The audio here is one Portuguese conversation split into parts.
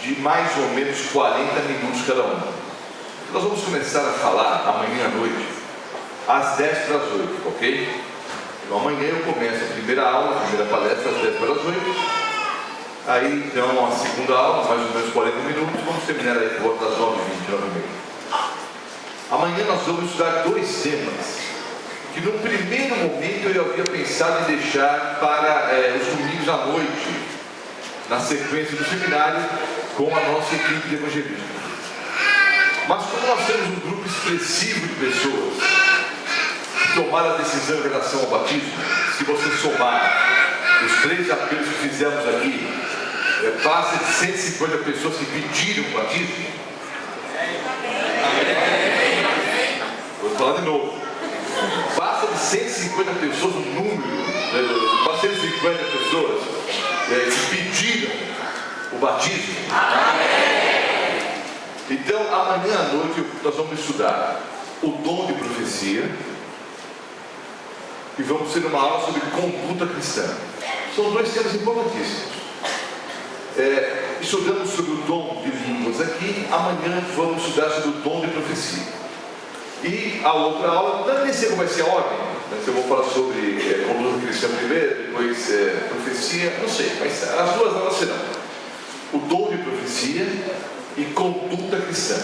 de mais ou menos 40 minutos cada um. Nós vamos começar a falar amanhã à noite, às 7:50, ok? Então amanhã eu começo a primeira aula, a primeira palestra às 7:50. Aí então a segunda aula, mais ou menos 40 minutos, vamos terminar aí por volta das 9:20, 9:30. Amanhã nós vamos estudar dois temas que no primeiro momento eu havia pensado em deixar para os domingos à noite, na sequência do seminário, com a nossa equipe de evangelismo. Mas como nós temos um grupo expressivo de pessoas que tomaram a decisão em relação ao batismo, se você somar os 3 apelos que fizemos aqui, passa de 150 pessoas que pediram o batismo. Vou falar de novo. Passa de 150 pessoas o número, passa de 150 pessoas que pediram o batismo. Então, amanhã à noite nós vamos estudar o dom de profecia e vamos ter uma aula sobre conduta cristã. São dois temas importantíssimos. Estudamos sobre o dom de línguas aqui, amanhã vamos estudar sobre o dom de profecia. E a outra aula, nem sei como vai ser a ordem, se eu vou falar sobre conduta cristã primeiro, depois profecia, não sei, mas as duas aulas serão o dom de profecia e conduta cristã.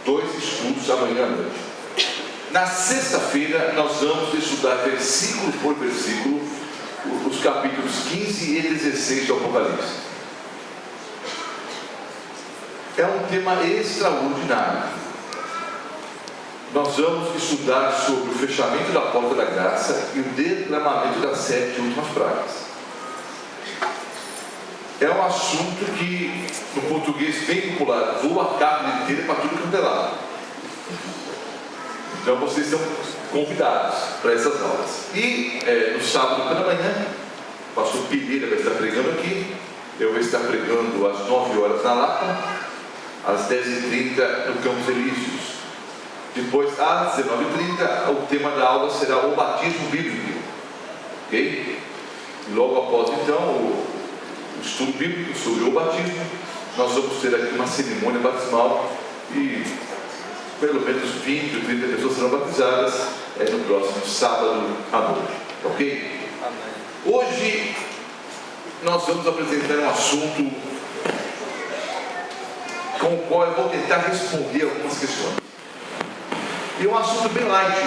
2 estudos amanhã à noite. Na sexta-feira nós vamos estudar versículo por versículo os capítulos 15 e 16 do Apocalipse. É um tema extraordinário. Nós vamos estudar sobre o fechamento da porta da graça e o derramamento das 7 últimas pragas. É um assunto que, no português bem popular, voa a capa inteira para tudo quanto é lado. Então vocês estão convidados para essas aulas. E no sábado pela manhã, o pastor Pereira vai estar pregando aqui. Eu vou estar pregando às 9 horas na Lapa, às 10h30 no Campos Elíseos. Depois, às 19h30, o tema da aula será o batismo bíblico. Ok? E logo após, então, o estudo bíblico sobre o batismo, nós vamos ter aqui uma cerimônia batismal e pelo menos 20 ou 30 pessoas serão batizadas no próximo sábado à noite. Ok? Amém. Hoje, nós vamos apresentar um assunto com o qual eu vou tentar responder algumas questões. E é um assunto bem light,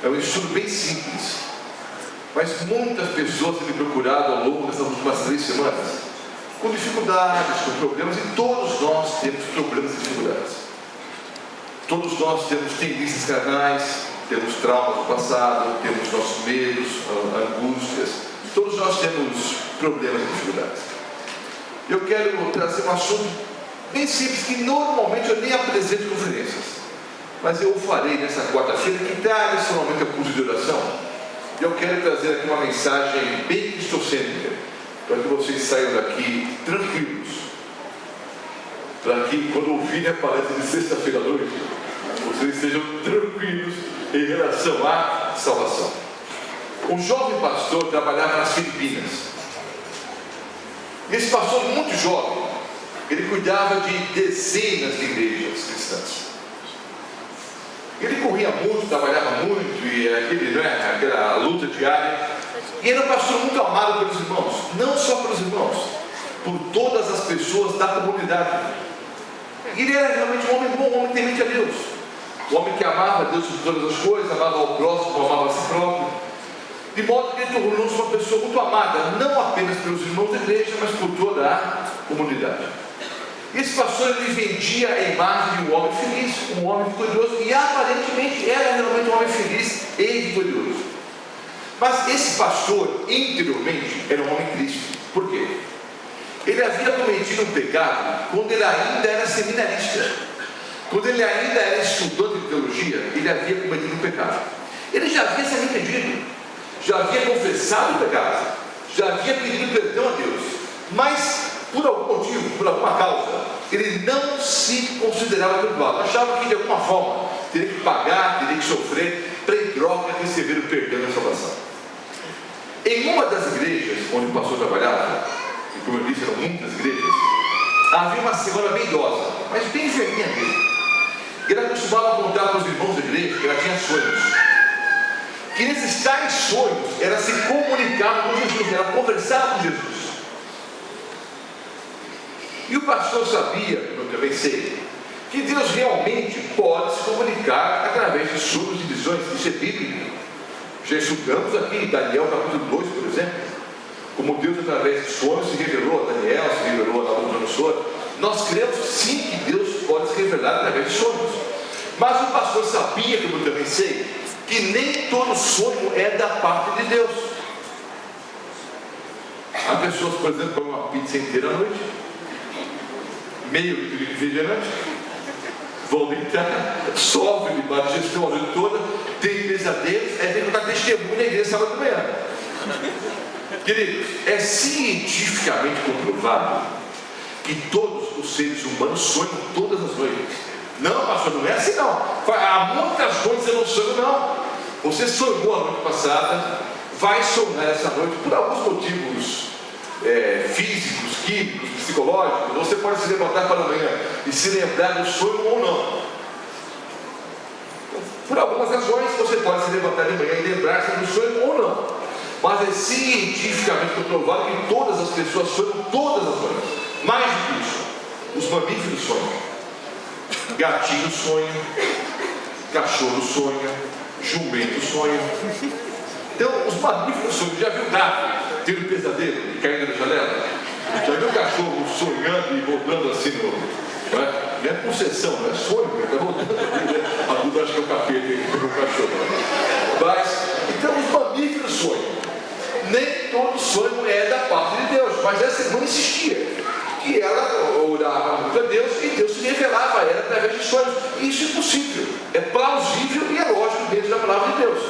é um estudo bem simples, mas muitas pessoas têm me procurado ao longo dessas últimas 3 semanas com dificuldades, com problemas, e todos nós temos problemas e dificuldades. Todos nós temos tendências carnais, temos traumas do passado, temos nossos medos, angústias, todos nós temos problemas e dificuldades. Eu quero trazer um assunto bem simples que normalmente eu nem apresento em conferências, mas eu farei nessa quarta-feira, que tradicionalmente é o curso de oração. E eu quero trazer aqui uma mensagem bem cristocêntrica, para que vocês saiam daqui tranquilos, para que quando ouvirem a palestra de sexta-feira à noite, vocês estejam tranquilos em relação à salvação. Um jovem pastor trabalhava nas Filipinas. Esse pastor, muito jovem, ele cuidava de dezenas de igrejas cristãs. Ele corria muito, trabalhava muito, e aquela luta diária. E era um pastor muito amado pelos irmãos, não só pelos irmãos, por todas as pessoas da comunidade. Ele era realmente um homem bom, um homem temente a Deus, um homem que amava a Deus sobre todas as coisas, amava ao próximo, amava a si próprio, de modo que ele tornou-se uma pessoa muito amada, não apenas pelos irmãos da igreja, mas por toda a comunidade. Esse pastor, ele vendia a imagem de um homem feliz, um homem vitorioso, e aparentemente era realmente um homem feliz e vitorioso. Mas esse pastor, interiormente, era um homem triste. Por quê? Ele havia cometido um pecado quando ele ainda era seminarista. Quando ele ainda era estudante de teologia, ele havia cometido um pecado. Ele já havia se arrependido, já havia confessado o pecado, já havia pedido perdão a Deus, mas por algum motivo, por alguma causa, ele não se considerava perdoado. Achava que de alguma forma teria que pagar, teria que sofrer para em troca receber o perdão e a salvação. Em uma das igrejas onde o pastor trabalhava, e como eu disse, eram muitas igrejas, havia uma senhora bem idosa, mas bem velhinha mesmo. E ela costumava contar para os irmãos da igreja que ela tinha sonhos. Que nesses tais sonhos, ela se comunicava com Jesus, ela conversava com Jesus. E o pastor sabia, como eu também sei, que Deus realmente pode se comunicar através de sonhos e visões. Isso é bíblico. Já estudamos aqui em Daniel capítulo 2, por exemplo, como Deus através de sonhos se revelou a Daniel, se revelou a Nabucodonosor. Nós cremos sim que Deus pode se revelar através de sonhos. Mas o pastor sabia, como eu também sei, que nem todo sonho é da parte de Deus. Há pessoas, por exemplo, que comem uma pizza inteira à noite, meio de refrigerante, vão deitar, sofrem de má digestão a noite toda, tem pesadelos, vem contar testemunho na igreja sábado de manhã. Queridos, é cientificamente comprovado que todos os seres humanos sonham todas as noites. Não, pastor, não é assim não. Há muitas noites eu não sonho, não. Você sonhou a noite passada, vai sonhar essa noite por alguns motivos físicos, químicos, psicológicos. Você pode se levantar para amanhã e se lembrar do sonho ou não. Por algumas razões você pode se levantar de manhã e lembrar-se do sonho ou não. Mas é cientificamente comprovado que todas as pessoas sonham todas as noites. Mais do que isso, os mamíferos sonham. Gatinho sonha, cachorro sonha, jumento sonha. Então, os mamíferos sonham. Já viu gato tendo pesadelo e caindo na janela? Já viu o cachorro sonhando e voltando assim não é possessão, não é sonho, ele está voltando. A Duda acha que é o capeta que pegou o cachorro. Mas, então, os mamíferos sonham. Nem todo sonho é da parte de Deus, mas essa irmã insistia que ela orava muito a Deus e Deus se revelava a ela através de sonhos. Isso é possível, é plausível e é lógico dentro da palavra de Deus.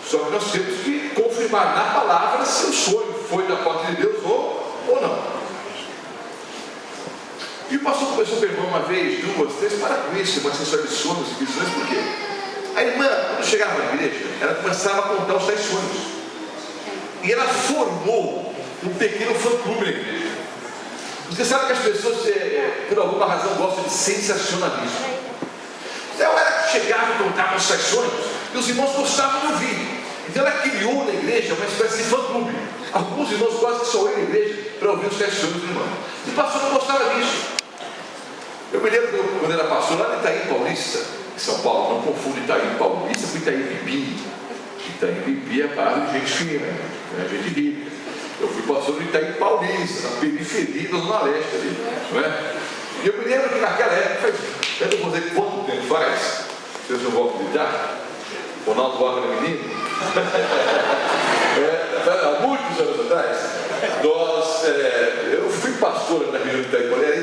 Só que nós temos que confirmar na palavra se o sonho foi da parte de Deus ou não. E o pastor começou a perguntar uma vez, duas, três, para com isso, uma sessão de sonhos e visões, por quê? A irmã, quando chegava na igreja, ela começava a contar os tais sonhos. E ela formou um pequeno fã-clube na igreja. Você sabe que as pessoas, por alguma razão, gostam de sensacionalismo. Então ela chegava e contava os tais sonhos, e os irmãos gostavam de ouvir. Então ela criou na igreja uma espécie de fã-clube. Alguns irmãos quase que só iam na igreja para ouvir os tais sonhos do irmão. E o pastor não gostava disso. Eu me lembro quando era pastor lá no Itaim Paulista, em São Paulo, não confunde Itaim Paulista com Itaim Bibi. Itaim Bibi é bairro de gente fina, gente rica. Eu fui pastor no Itaim Paulista, na periferia da Zona Leste ali, não é? E eu me lembro que naquela época, eu não vou dizer quanto tempo faz, vocês não vão acreditar, Ronaldo Wagner menino, há muitos anos atrás, eu fui pastor na região de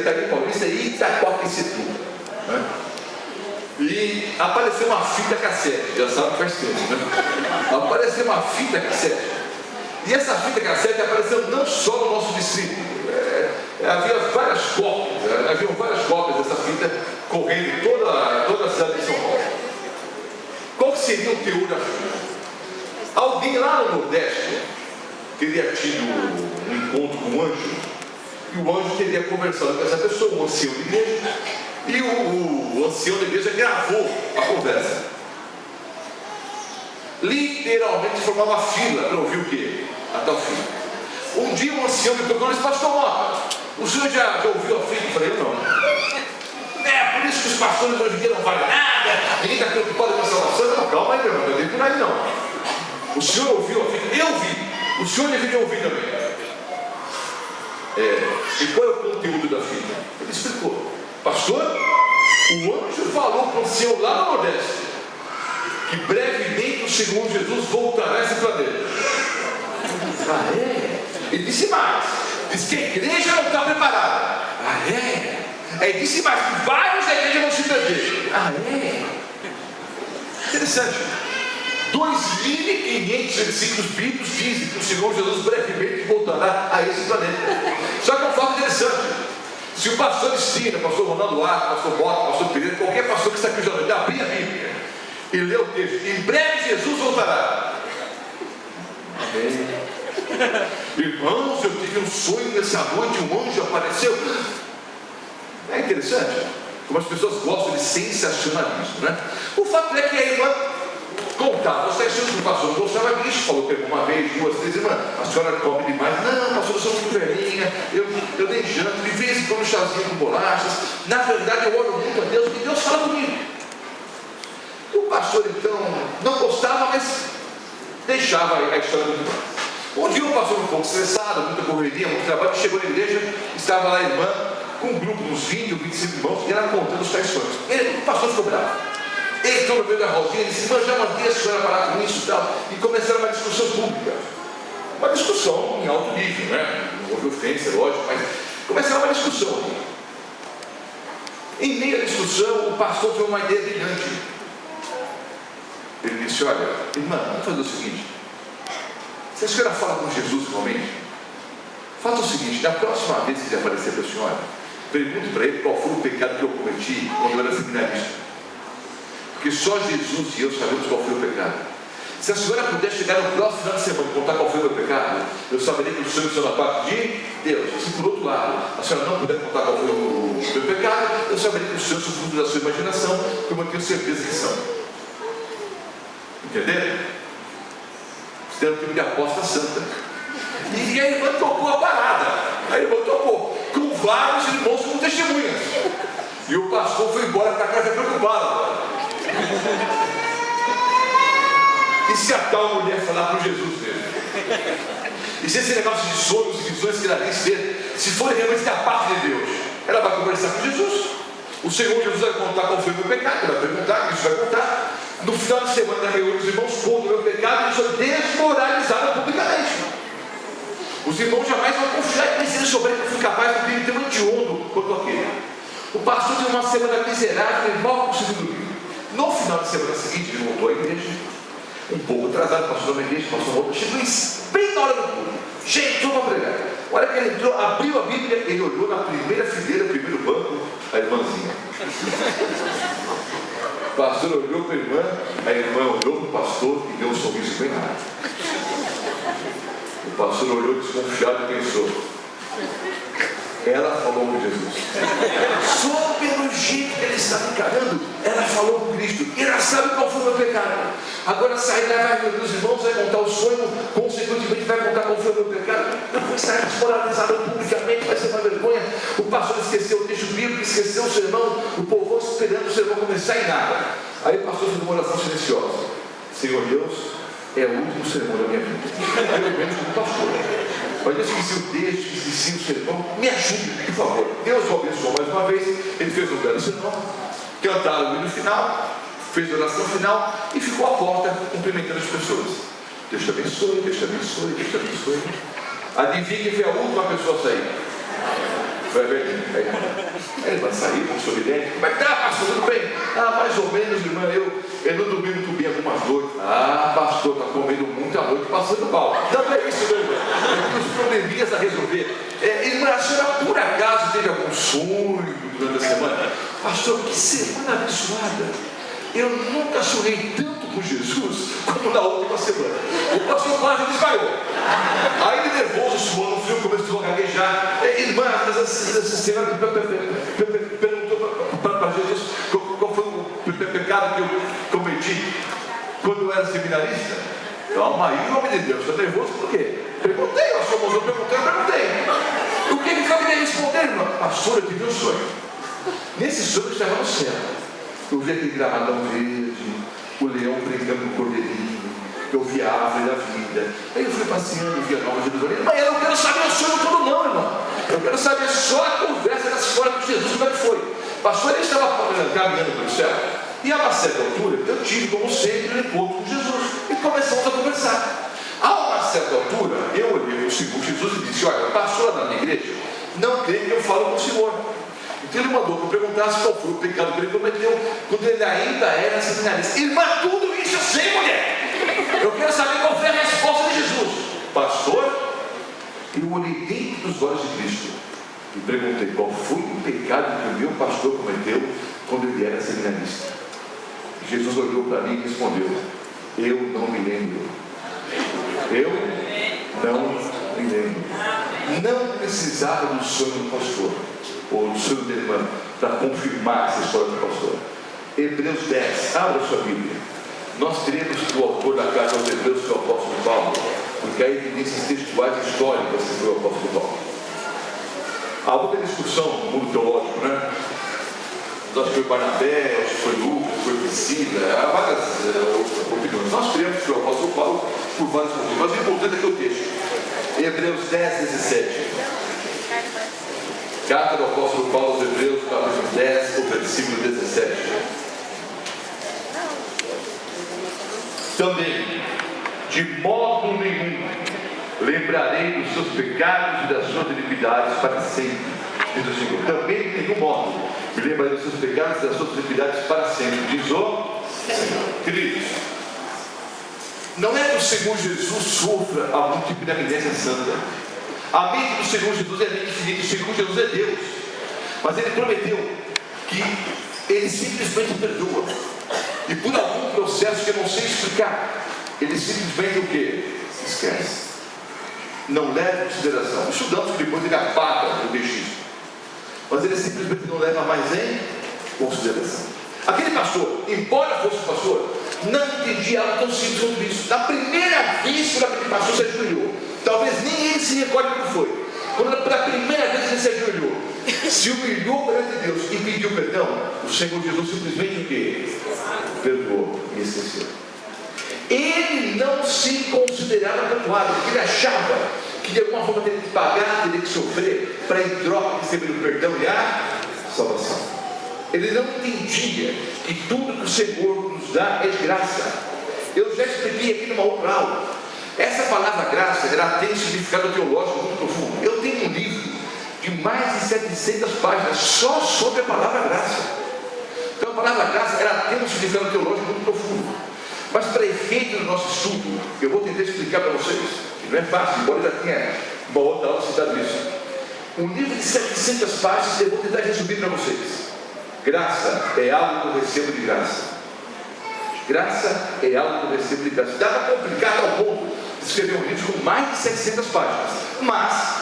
Itaim Paulista e Itaquaquecetuba, né? E apareceu uma fita cassete, já sabe que faz tempo, né? Apareceu uma fita cassete. E essa fita cassete apareceu não só no nosso distrito. Havia várias cópias dessa fita correndo em toda a cidade de São Paulo. Qual seria o teor da fita? Alguém lá no Nordeste teria tido um encontro com um anjo, e o anjo teria conversado com essa pessoa, um ancião de igreja, e o ancião da igreja gravou a conversa. Literalmente formava fila para ouvir o quê? A tal fila. Um dia um ancião me procurou e disse: pastor Mota, o senhor já ouviu a fila? Eu falei: eu não. Por isso que os pastores hoje em dia não valem nada, ninguém está preocupado com a salvação. Não, calma aí, meu irmão, não tem por aí não. O senhor ouviu a fila? Eu vi. O senhor deveria ouvir também. E qual é o conteúdo da fila? Ele explicou: pastor, o anjo falou para o senhor lá no Nordeste que brevemente o Senhor Jesus voltará a esse planeta. Ele disse mais, disse que a igreja não está preparada. Ele disse mais, que vários da igreja vão se perder. Interessante. 2.500 versículos bíblicos dizem que o Senhor Jesus brevemente voltará a esse planeta. Só que é um fato interessante. Se o pastor ensina, pastor Ronaldo Arco, pastor Bota, pastor Pereira, qualquer pastor que está aqui hoje abrir a Bíblia e ler o texto, em breve Jesus voltará. Amém. Irmãos, eu tive um sonho nessa noite, um anjo apareceu. É interessante como as pessoas gostam de sensacionalismo, né? O fato é que a irmã contava os testemunhos que o pastor não gostava disso, falou que uma vez, duas, três, irmã, a senhora come demais. Não, pastor, eu sou muito velhinha, eu nem janto, de vez em quando um chazinho com bolachas. Na verdade, eu oro muito a Deus, porque Deus fala comigo. O pastor, então, não gostava, mas deixava a história do irmão. Um dia o pastor um pouco estressado, muita correria, muito trabalho, chegou na igreja, estava lá a irmã, com um grupo de uns 20 ou 25 irmãos, e ela contando os tais sonhos. O pastor ficou bravo. Ele entrou no meio da rodinha e disse: irmã, já mandei a senhora parar com isso e tal. E começaram uma discussão pública. Uma discussão em alto nível, né? Não houve ofensa, lógico, mas começaram uma discussão. Em meio à discussão, o pastor teve uma ideia brilhante. Ele disse: olha, irmã, vamos fazer o seguinte. Se a senhora fala com Jesus realmente, faça o seguinte: na próxima vez que ele aparecer para a senhora, pergunte para ele qual foi o pecado que eu cometi quando eu era seminarista. Porque só Jesus e eu sabemos qual foi o pecado. Se a senhora puder chegar no próximo final de semana e contar qual foi o meu pecado, eu saberei que os sonhos são da parte de Deus. Se por outro lado a senhora não puder contar qual foi o meu pecado, eu saberei que os sonhos são fruto da sua imaginação, como eu tenho certeza que são. Entenderam? Isso é um tipo de aposta santa. E a irmã tocou a parada. A irmã tocou com vários irmãos como testemunhas. E o pastor foi embora para casa preocupado. E se a tal mulher falar com Jesus mesmo? E se esse negócio de sonhos e visões que ela diz ter, se forem realmente da parte de Deus, ela vai conversar com Jesus. O Senhor Jesus vai contar qual foi o meu pecado, ela vai perguntar, isso vai contar. No final de semana, reúne os irmãos, conta o meu pecado, e isso é desmoralizado publicamente. Os irmãos jamais vão confiar, nem se eles souberem que eu fui capaz de ter um hediondo quanto aquele. O pastor teve uma semana miserável, ele mal conseguiu dormir. No final de semana seguinte, ele voltou à igreja, um pouco atrasado, passou na igreja, passou outra, chegou bem na hora do culto, cheio para pregar. A hora que ele entrou, abriu a Bíblia, ele olhou na primeira fileira, primeiro banco, a irmãzinha. O pastor olhou para a irmã olhou para o pastor e deu um sorriso bem rápido. O pastor olhou desconfiado e pensou: ela falou com Jesus. Só pelo jeito que ele estava encarando, ela falou com Cristo. E ela sabe qual foi o meu pecado. Agora sair lá, vai reunir os irmãos, vai contar o sonho, consequentemente vai contar qual foi o meu pecado. Eu vou estar desmoralizado publicamente, vai ser uma vergonha. O pastor esqueceu o texto bíblico, esqueceu o sermão, o povo esperando o sermão começar e nada. Aí o pastor fez uma oração silenciosa: Senhor Deus, é o último sermão da minha vida, pelo menos como pastor. Mas eu esqueci o texto, esqueci o sermão, me ajude, por favor. Deus o abençoou mais uma vez. Ele fez um belo sermão, cantaram no final, fez a oração final e ficou à porta cumprimentando as pessoas. Deus te abençoe, Deus te abençoe, Deus te abençoe. Adivinha quem foi a última pessoa a sair? Foi a velhinha. Aí ele vai sair com sorridente. Como é que está, pastor? Tudo bem? Mais ou menos, irmã. Eu não dormi muito bem algumas noites. Pastor, está comendo muita noite, passando mal. Não é isso, meu irmão. Eu tenho uns probleminhas a resolver. Irmã, a senhora por acaso teve algum sonho durante a semana? Pastor, que semana abençoada. Eu nunca sonhei tanto com Jesus como na última semana. O pastor quase desmaiou. Aí ele nervoso, suando frio, começou a gaguejar. Irmã, essa senhora perguntou para Jesus qual foi o pecado que eu cometi quando eu era seminarista. Calma aí, em nome de Deus, está nervoso por quê? Perguntei, eu perguntei. O que ele foi me responder, irmã? Pastor, eu tive um sonho. Nesse sonho eu estava no céu. Eu vi aquele gramadão verde, o leão brincando com o cordeirinho, eu vi a árvore da vida. Aí eu fui passeando, vi a Nova Jerusalém. Mas eu não quero saber o sonho todo não, irmão. Eu quero saber só a conversa da senhora com Jesus, como é que foi. O pastor, ele estava caminhando pelo céu. E a uma certa altura, eu tive, como sempre, um encontro com Jesus. E começamos a conversar. A uma certa altura, eu olhei para o Senhor Jesus e disse: olha, a pastora da minha igreja não crê que eu falo com o Senhor. Então ele mandou que eu perguntasse qual foi o pecado que ele cometeu quando ele ainda era seminarista. Irmã, tudo isso eu sei, mulher. Eu quero saber qual foi a resposta de Jesus. Pastor, eu olhei dentro dos olhos de Cristo e perguntei qual foi o pecado que o meu pastor cometeu quando ele era seminarista. Jesus olhou para mim e respondeu: eu não me lembro. Eu não me me lembro. Não precisava do sonho do pastor, ou do sonho da irmã, para confirmar essa história do pastor. Hebreus 10, abra sua Bíblia. Nós teremos o autor da carta aos Hebreus, que é o apóstolo Paulo, porque há evidências textuais históricas que foi o apóstolo Paulo. Há muita discussão no mundo teológico, né? Nós foi Barnabé, acho que foi Lucas, foi Priscila, há várias opiniões. Nós cremos que foi o apóstolo Paulo por vários motivos, mas o importante é que o texto. Hebreus 10, 17. Carta do apóstolo Paulo aos Hebreus, capítulo 10, o versículo 17. Também, de modo nenhum, lembrarei dos seus pecados e das suas iniquidades para sempre, diz o Senhor. Também, de nenhum modo, me lembrarei dos seus pecados e das suas iniquidades para sempre, diz o Senhor. Queridos, não é que o Senhor Jesus sofra algum tipo de amnésia santa. A mente do Senhor Jesus é mente infinita, o Senhor Jesus é Deus. Mas Ele prometeu que Ele simplesmente perdoa. E por algum processo que eu não sei explicar, Ele simplesmente o quê? Esquece. Não leva em consideração. Estudamos que depois Ele apaga o registro. Mas Ele simplesmente não leva mais em consideração. Aquele pastor, embora fosse pastor, não entendia algo tão simples como isso. Na primeira vez que aquele pastor se ajoelhou, talvez nem ele se recorde como foi. Quando pela primeira vez ele se ajoelhou, se humilhou perante Deus e pediu perdão, o Senhor Jesus simplesmente o quê? Perdoou e esqueceu. Ele não se considerava perdoado, porque ele achava que de alguma forma teria que pagar, teria que sofrer para em troca receber o perdão e a salvação. Ele não entendia que tudo que o Senhor nos dá é de graça. Eu já expliquei aqui numa outra aula. Essa palavra graça, ela tem um significado teológico muito profundo. Eu tenho um livro de mais de 700 páginas só sobre a palavra graça. Então a palavra graça, ela tem um significado teológico muito profundo. Mas para efeito do nosso estudo, eu vou tentar explicar para vocês, que não é fácil, embora eu já tenha uma outra aula citado isso. Um livro de 700 páginas, eu vou tentar resumir para vocês. Graça é algo que eu recebo de graça. Graça é algo que eu recebo de graça. Dá para complicar ao ponto de escrever um livro com mais de 700 páginas. Mas,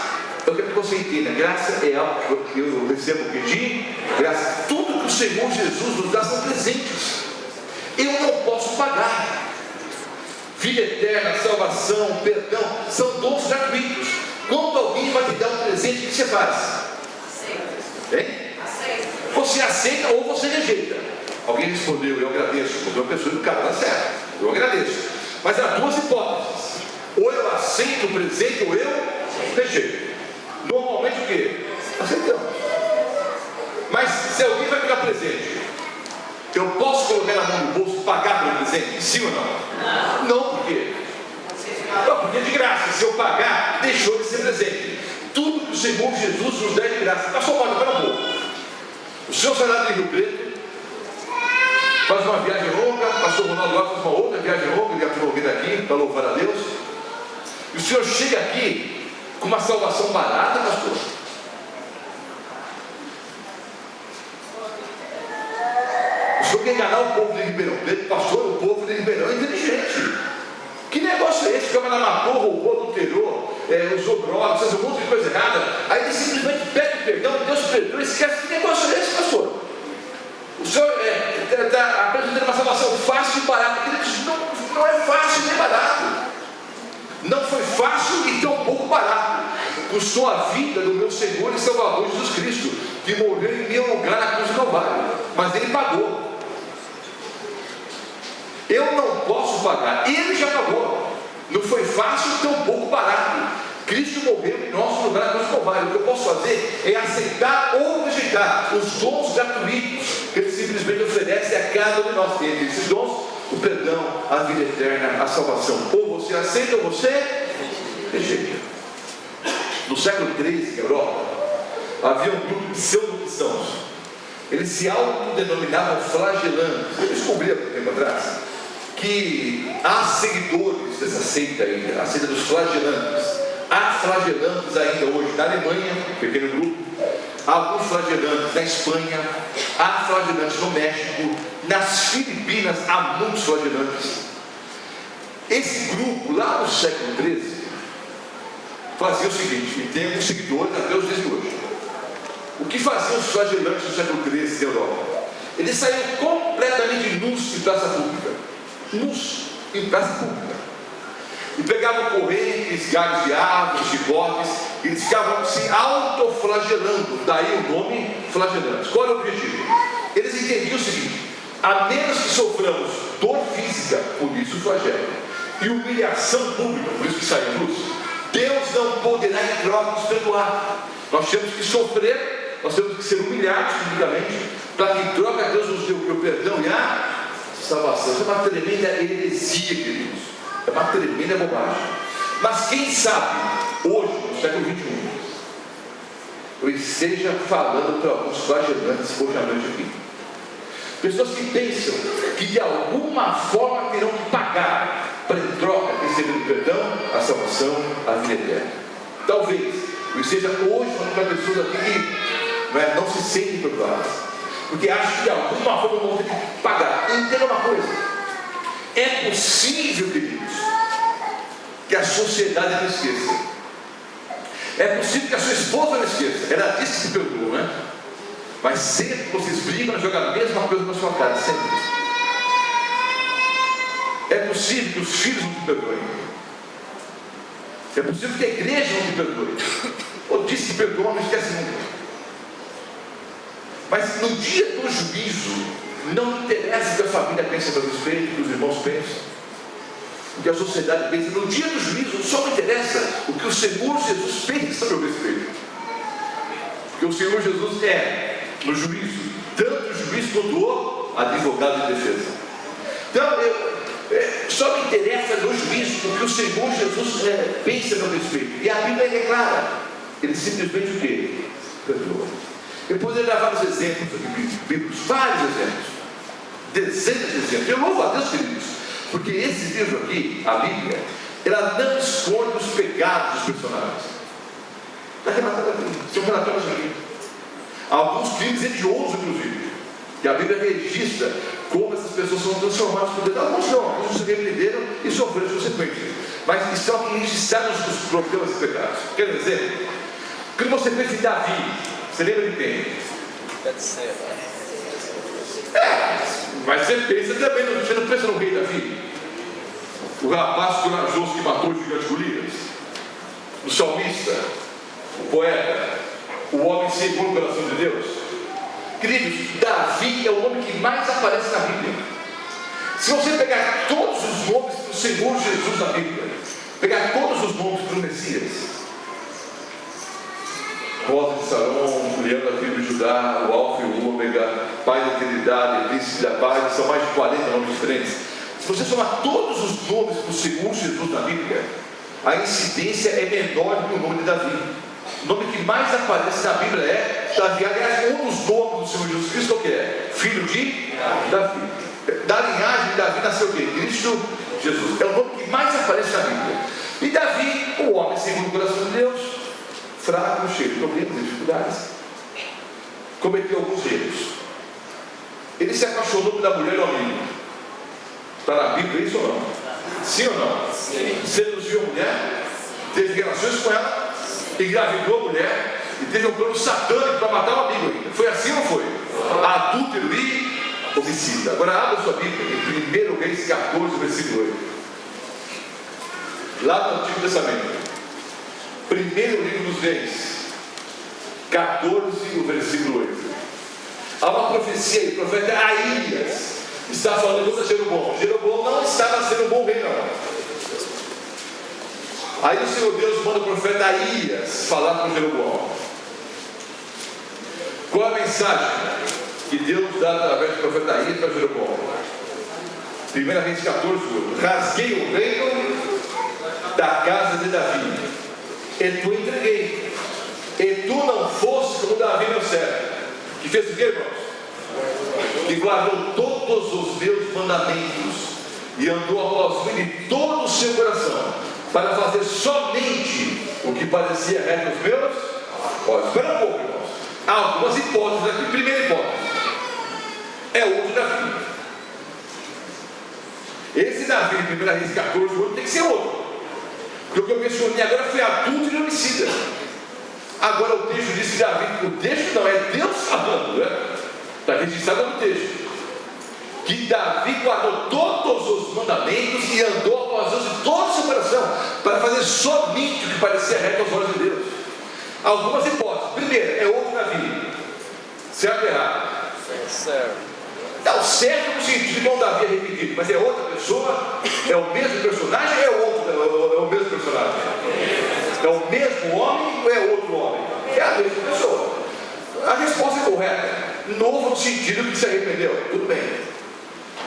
eu quero que você entenda, graça é algo que eu recebo de graça. Tudo que o Senhor Jesus nos dá são presentes. Eu não posso pagar. Vida eterna, salvação, perdão, são dons gratuitos. Quando alguém vai te dar um presente, o que você faz? Hein? Você aceita ou você rejeita. Alguém respondeu, eu agradeço, porque uma pessoa do cara dá certo, eu agradeço. Mas há duas hipóteses: ou eu aceito o presente ou eu rejeito. Normalmente o quê? Aceitamos. Mas se alguém vai pegar presente, eu posso colocar na mão do bolso e pagar pelo presente? Sim ou não? Não, por quê? Não, porque é de graça. Se eu pagar, deixou de ser presente. Tudo que o Senhor Jesus nos dá é de graça. Passou mal, para um pouco. O senhor sai lá de Rio Preto, faz uma viagem longa, pastor Ronaldo lá faz uma outra viagem longa, ele aprovou aqui para louvar a Deus. E o senhor chega aqui com uma salvação barata, pastor. O senhor quer enganar o povo de Ribeirão Preto, pastor, o povo de Ribeirão é inteligente. Que negócio é esse? O camarada matou, roubou, adulterou, usou drogas, fez um monte de coisa errada. Aí ele simplesmente pede perdão, Deus perdoa, esquece. Que negócio é esse, pastor? O senhor está apresentando uma salvação fácil e barata. Ele diz, não é fácil nem barato. Não foi fácil e tão pouco barato. Custou a vida do meu Senhor e Salvador Jesus Cristo, que morreu em meu lugar na cruz do Calvário. Mas Ele pagou. Eu não posso pagar, Ele já pagou. Não foi fácil, tão pouco barato. Cristo morreu em nosso lugar na cruz do Calvário. O que eu posso fazer é aceitar ou rejeitar os dons gratuitos que Ele simplesmente oferece a cada um de nós. Tem esses dons: o perdão, a vida eterna, a salvação. Ou você aceita ou você rejeita. No século XIII, na Europa, havia um grupo de pseudo-cristãos. Eles se autodenominavam flagelantes. Eu descobri há muito tempo atrás que há seguidores dessa seita ainda, a seita dos flagelantes. Há flagelantes ainda hoje na Alemanha, um pequeno grupo. Há alguns flagelantes na Espanha. Há flagelantes no México. Nas Filipinas há muitos flagelantes. Esse grupo, lá no século XIII, fazia o seguinte, e tem alguns seguidores até os dias de hoje. O que faziam os flagelantes do século XIII na Europa? Eles saíam completamente nus em praça pública. Nus em praça pública. E pegavam correntes, galhos de árvores, chicotes, e eles ficavam se autoflagelando. Daí o nome flagelantes. Qual é o objetivo? Eles entendiam o seguinte: a menos que soframos dor física, por isso o flagelo, e humilhação pública, por isso que saem luz, Deus não poderá em troca nos perdoar. Nós temos que sofrer, nós temos que ser humilhados publicamente, para que em troca Deus nos dê o perdão e a salvação. Isso é uma tremenda heresia, queridos. É uma tremenda bobagem. Mas quem sabe, hoje, no século XXI, eu esteja falando para alguns flagelantes hoje à noite aqui. Pessoas que pensam que de alguma forma terão que pagar para em troca receber o perdão, a salvação, a vida eterna. Talvez eu esteja hoje falando para pessoas aqui que não se sentem perdoadas, porque acham que de alguma forma vão ter que pagar. Entenda uma coisa: é possível, queridos, que a sociedade não esqueça. É possível que a sua esposa não esqueça. Ela disse que se perdoou, né? Mas sempre que vocês brigam, jogam a mesma coisa na sua cara, sempre. É possível que os filhos não te perdoem. É possível que a igreja não te perdoe. Ou diz que perdoa, não esquece nunca. Mas no dia do juízo, não interessa o que a família pensa a meu respeito, o que os irmãos pensam, o que a sociedade pensa. No dia do juízo, só me interessa o que o Senhor Jesus pensa a meu respeito. Porque o Senhor Jesus é, no juízo, tanto o juiz quanto o advogado de defesa. Então, só me interessa no juízo o que o Senhor Jesus pensa a meu respeito. E a Bíblia é clara. Ele simplesmente o quê? Perdoa. Eu poderia dar vários exemplos aqui, bíblicos, vários exemplos, dezenas de exemplos. Eu louvo a Deus, queridos, porque esse livro aqui, a Bíblia, ela não esconde os pecados dos personagens. Está relatado aqui, são relatórios aqui. Alguns crimes hediondos, inclusive, que a Bíblia registra como essas pessoas são transformadas por Deus. Alguns não, alguns se arrependeram e sofreram as consequências. Mas estão aqui registrados os problemas e pecados. Quer dizer, quando você pensa em Davi, você lembra de quem? Mas você pensa também, você não pensa no rei Davi? O rapaz corajoso que matou o gigante Golias? O salmista? O poeta? O homem segundo o coração de Deus? Queridos, Davi é o nome que mais aparece na Bíblia. Se você pegar todos os nomes do Senhor Jesus na Bíblia, pegar todos os nomes do Messias, Rosa de Saron, Leão da tribo de Judá, o Alfa e o Ômega, Pai da Eternidade, Príncipe da Paz, são mais de 40 nomes diferentes. Se você somar todos os nomes do Senhor Jesus na Bíblia, a incidência é menor do que o nome de Davi. O nome que mais aparece na Bíblia é Davi. Aliás, um dos nomes do Senhor Jesus Cristo, qual que é? Filho de Davi. Da linhagem de Davi nasceu o quê? Cristo Jesus. É o nome que mais aparece na Bíblia. E Davi, o homem segundo o coração de Deus, fraco, cheio de problemas e dificuldades, cometeu alguns erros. Ele se apaixonou pela mulher do amigo. Está na Bíblia isso ou não? Sim ou não? Sim. Seduziu a mulher, teve relações com ela, engravidou a mulher e teve um plano satânico para matar o amigo ainda. Foi assim ou não foi? Adúltero e homicida. Agora abra sua Bíblia em 1 Reis 14, versículo 8. Lá no Antigo Testamento. Primeiro livro dos Reis, 14, o versículo 8. Há uma profecia aí, o profeta Aías está falando contra Jeroboão. Jeroboão não estava sendo um bom rei, não. Aí o Senhor Deus manda o profeta Aías falar com Jeroboão. Qual a mensagem que Deus dá através do profeta Aías para Jeroboão? 1 Reis 14, 8. Rasguei o reino da casa de Davi, e tu entreguei, e tu não foste como Davi meu servo, que fez o que, irmãos? Que guardou todos os meus mandamentos e andou após mim de todo o seu coração, para fazer somente o que parecia reto aos meus olhos. Espera um pouco, irmãos. Há algumas hipóteses aqui. Primeira hipótese é outro Davi. Esse Davi de 1 Reis 14, 8, tem que ser outro. Porque o que eu mencionei agora foi adúltero e homicida. Agora o texto diz que Davi, o texto não, é Deus falando, né? Está registrado no texto. Que Davi guardou todos os mandamentos e andou após Deus de todo o seu coração, para fazer somente o que parecia reto aos olhos de Deus. Algumas hipóteses. Primeiro, é outro Davi. Certo ou errado? Certo. Não, certo no sentido de que Davi é repetido, mas é outra pessoa, é o mesmo personagem ou é o mesmo personagem? É o mesmo homem ou é outro homem? É a mesma pessoa. A resposta é correta. Novo no sentido que se arrependeu. Tudo bem.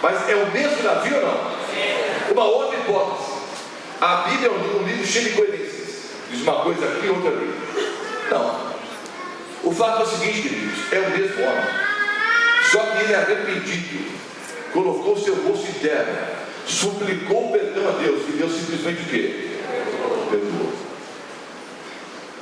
Mas é o mesmo Davi ou não? Uma outra hipótese. A Bíblia é um livro cheio de coerências. Diz uma coisa aqui e outra ali. Não. O fato é o seguinte, queridos. É o mesmo homem. Só que ele é arrependido. Colocou o seu rosto em terra. Suplicou perdão a Deus. E Deus simplesmente o quê? Perdoou.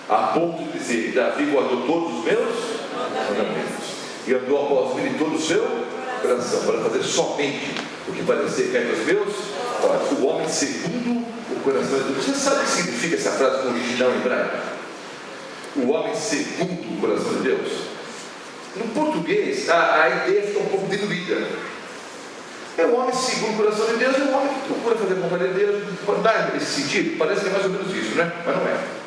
A ponto de dizer, Davi guardou todos os meus mandamentos. E andou após mim em todo o seu coração, para fazer somente o que parecer reto aos meus olhos. O homem segundo o coração de Deus. Você sabe o que significa essa frase no original hebraico? O homem segundo o coração de Deus. No português, a ideia fica um pouco diluída. É o homem segundo o coração de Deus, é o homem que procura fazer a vontade de Deus. Dá esse sentido? Parece que é mais ou menos isso, né? Mas não é.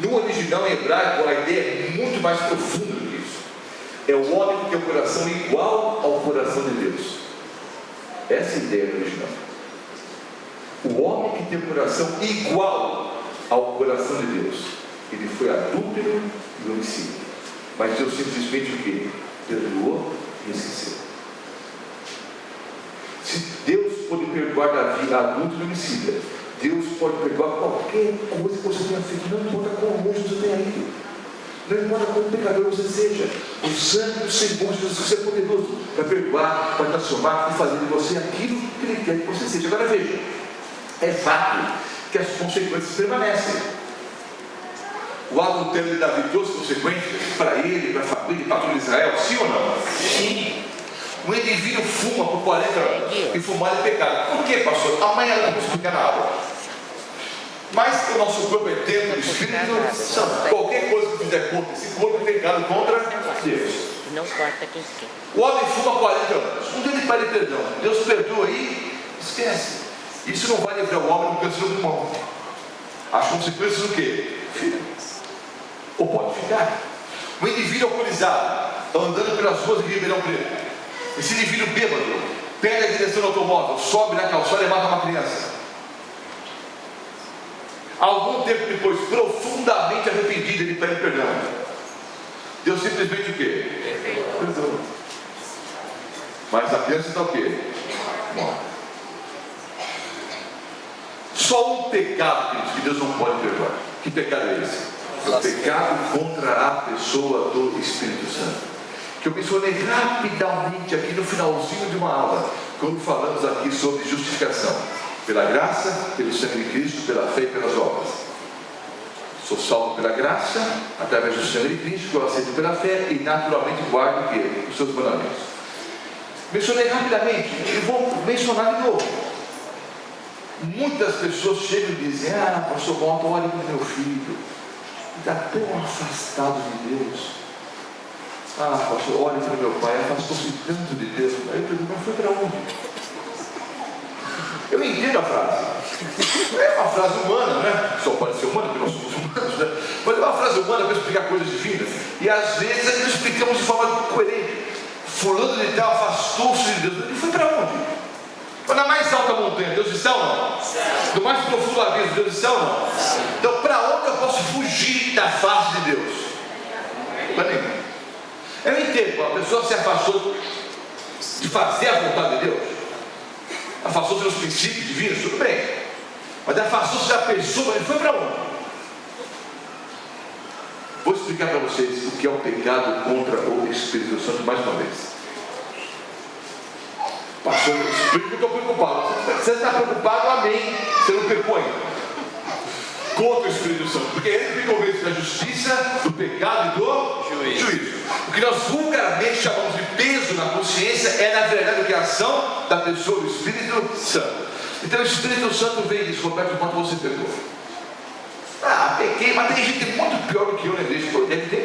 No original em hebraico, a ideia é muito mais profunda do que isso. É o homem que tem o coração igual ao coração de Deus. Essa é a ideia original. O homem que tem o coração igual ao coração de Deus. Ele foi adúltero e homicida. Mas Deus simplesmente o quê? Perdoou e esqueceu. Se Deus pode perdoar Davi, adúltero e homicida, Deus pode perdoar qualquer coisa que você tenha feito. Não importa quão longe você tenha ido. Não importa quão pecador você seja. O sangue do Senhor Jesus é poderoso para perdoar, para transformar e fazer de você aquilo que Ele quer que você seja. Agora veja, é fato que as consequências permanecem. O adultério de Davi trouxe consequências para ele, para a família, para todo Israel, sim ou não? Sim. Um indivíduo fuma por 40 anos e fumar é pecado. Por que, pastor? Amanhã eu vou explicar na aula. Mas o nosso corpo é templo do Espírito Santo. Qualquer coisa que fizer contra esse corpo é pecado contra Deus. Não importa quem quer. O homem fuma 40 anos. Um dia ele pede perdão. Deus perdoa aí, esquece. Isso não vai livrar o homem do câncer do pulmão. As consequências do quê? Fica. Ou pode ficar. Um indivíduo alcoolizado, andando pelas ruas de Ribeirão Preto. Esse indivíduo bêbado perde a direção do automóvel, sobe na calçada e mata uma criança. Algum tempo depois, profundamente arrependido, ele pede perdão. Deus simplesmente o quê? Perdoa. Mas a criança está o quê? Morta. Só um pecado que Deus não pode perdoar. Que pecado é esse? O pecado contra a pessoa do Espírito Santo. Que eu mencionei rapidamente aqui no finalzinho de uma aula, quando falamos aqui sobre justificação. Pela graça, pelo sangue de Cristo, pela fé e pelas obras. Sou salvo pela graça, através do sangue de Cristo, que eu aceito pela fé e naturalmente guardo o quê? Os seus mandamentos. Mencionei rapidamente, e vou mencionar de novo. Muitas pessoas chegam e dizem: ah, pastor Walter, olha para o meu filho, está tão afastado de Deus. Ah, pastor, olha para o meu pai, afastou-se tanto de Deus. Aí eu pergunto: mas foi para onde? Eu entendo a frase. É uma frase humana, né? Só pode ser humana, porque nós somos humanos, né? Mas é uma frase humana para explicar coisas divinas. E às vezes nós explicamos de forma coerente. Fulano de tal afastou-se de Deus. Ele foi para onde? Foi na mais alta montanha. Deus disse ou não? No mais profundo abismo. Deus disse ou não? Então, para onde eu posso fugir da face de Deus? Para nenhum. Eu entendo. A pessoa se afastou de fazer a vontade de Deus. Afastou-se dos princípios divinos, tudo bem. Mas afastou-se da pessoa, ele foi para onde? Vou explicar para vocês o que é o pecado contra o Espírito Santo mais uma vez. Pastor, eu estou preocupado. Você está preocupado, amém. Você não pecou ainda. Contra o Espírito Santo, porque ele me convence da justiça, do pecado e do juízo. O que nós vulgarmente chamamos de peso peso na consciência é, na verdade, o que? A ação da pessoa do Espírito Santo. Então o Espírito Santo vem e diz: Roberto, quanto você pegou? Ah, peguei, mas tem gente muito pior do que eu na igreja. Deve ter